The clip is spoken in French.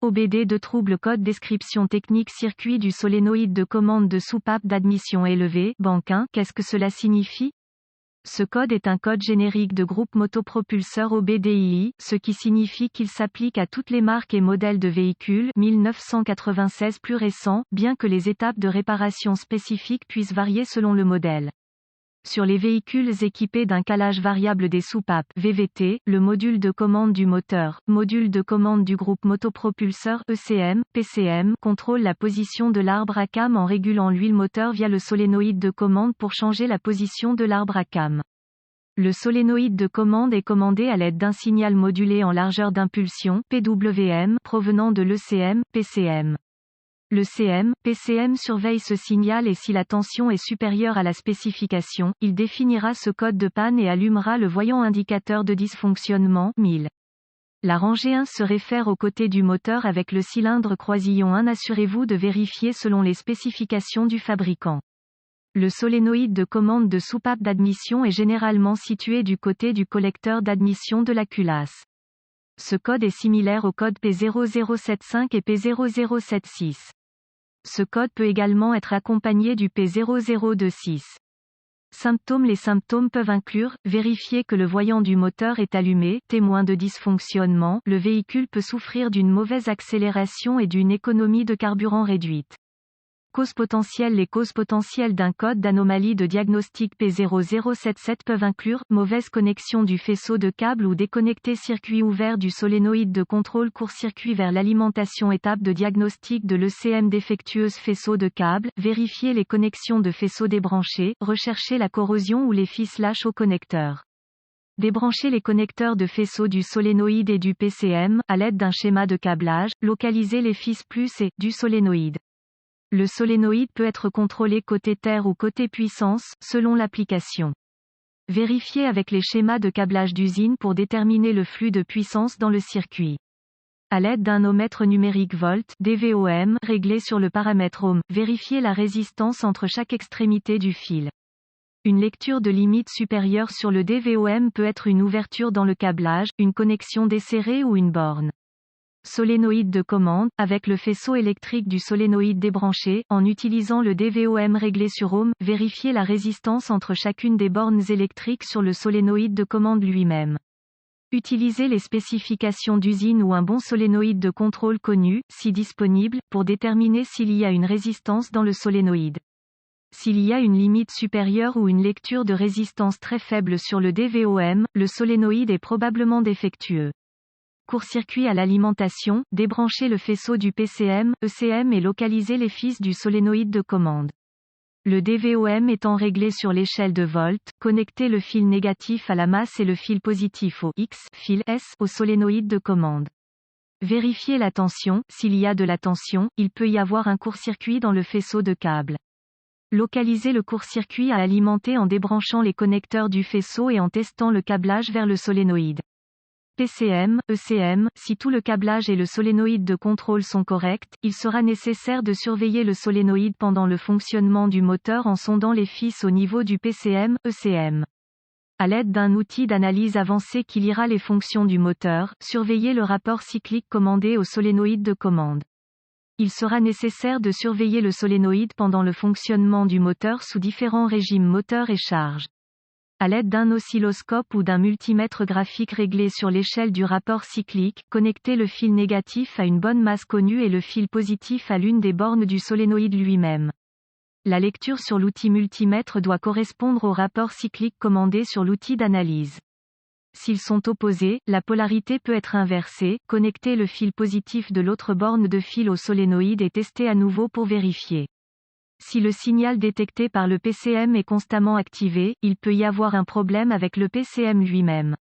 OBD de trouble code description technique circuit du solénoïde de commande de soupape d'admission élevée, banque 1. Qu'est-ce que cela signifie? Ce code est un code générique de groupe motopropulseur OBDII, ce qui signifie qu'il s'applique à toutes les marques et modèles de véhicules 1996 plus récents, bien que les étapes de réparation spécifiques puissent varier selon le modèle. Sur les véhicules équipés d'un calage variable des soupapes VVT, le module de commande du moteur, module de commande du groupe motopropulseur ECM, PCM, contrôle la position de l'arbre à cam en régulant l'huile moteur via le solénoïde de commande pour changer la position de l'arbre à cam. Le solénoïde de commande est commandé à l'aide d'un signal modulé en largeur d'impulsion PWM provenant de l'ECM, PCM. Le CM, PCM surveille ce signal et si la tension est supérieure à la spécification, il définira ce code de panne et allumera le voyant indicateur de dysfonctionnement 1000. La rangée 1 se réfère au côté du moteur avec le cylindre croisillon 1. Assurez-vous de vérifier selon les spécifications du fabricant. Le solénoïde de commande de soupape d'admission est généralement situé du côté du collecteur d'admission de la culasse. Ce code est similaire au code P0075 et P0076. Ce code peut également être accompagné du P0026. Symptômes. Les symptômes peuvent inclure, vérifier que le voyant du moteur est allumé, témoin de dysfonctionnement, le véhicule peut souffrir d'une mauvaise accélération et d'une économie de carburant réduite. Causes potentielles. Les causes potentielles d'un code d'anomalie de diagnostic P0077 peuvent inclure, mauvaise connexion du faisceau de câble ou déconnecté circuit ouvert du solénoïde de contrôle court-circuit vers l'alimentation. Étape de diagnostic de l'ECM défectueuse faisceau de câble, vérifier les connexions de faisceaux débranchés, rechercher la corrosion ou les fils lâches au connecteur. Débrancher les connecteurs de faisceaux du solénoïde et du PCM, à l'aide d'un schéma de câblage, localiser les fils plus et, du solénoïde. Le solénoïde peut être contrôlé côté terre ou côté puissance, selon l'application. Vérifiez avec les schémas de câblage d'usine pour déterminer le flux de puissance dans le circuit. À l'aide d'un ohmètre numérique volt, DVOM, réglé sur le paramètre ohm, vérifiez la résistance entre chaque extrémité du fil. Une lecture de limite supérieure sur le DVOM peut être une ouverture dans le câblage, une connexion desserrée ou une borne. Solénoïde de commande, avec le faisceau électrique du solénoïde débranché, en utilisant le DVOM réglé sur ohm, vérifiez la résistance entre chacune des bornes électriques sur le solénoïde de commande lui-même. Utilisez les spécifications d'usine ou un bon solénoïde de contrôle connu, si disponible, pour déterminer s'il y a une résistance dans le solénoïde. S'il y a une limite supérieure ou une lecture de résistance très faible sur le DVOM, le solénoïde est probablement défectueux. Court-circuit à l'alimentation, débranchez le faisceau du PCM, ECM et localisez les fils du solénoïde de commande. Le DVOM étant réglé sur l'échelle de volts, connectez le fil négatif à la masse et le fil positif au X, fil S, au solénoïde de commande. Vérifiez la tension, s'il y a de la tension, il peut y avoir un court-circuit dans le faisceau de câble. Localisez le court-circuit à alimenter en débranchant les connecteurs du faisceau et en testant le câblage vers le solénoïde. PCM, ECM, si tout le câblage et le solénoïde de contrôle sont corrects, il sera nécessaire de surveiller le solénoïde pendant le fonctionnement du moteur en sondant les fils au niveau du PCM, ECM. À l'aide d'un outil d'analyse avancé qui lira les fonctions du moteur, surveillez le rapport cyclique commandé au solénoïde de commande. Il sera nécessaire de surveiller le solénoïde pendant le fonctionnement du moteur sous différents régimes moteur et charge. À l'aide d'un oscilloscope ou d'un multimètre graphique réglé sur l'échelle du rapport cyclique, connectez le fil négatif à une bonne masse connue et le fil positif à l'une des bornes du solénoïde lui-même. La lecture sur l'outil multimètre doit correspondre au rapport cyclique commandé sur l'outil d'analyse. S'ils sont opposés, la polarité peut être inversée, connectez le fil positif de l'autre borne de fil au solénoïde et testez à nouveau pour vérifier. Si le signal détecté par le PCM est constamment activé, il peut y avoir un problème avec le PCM lui-même.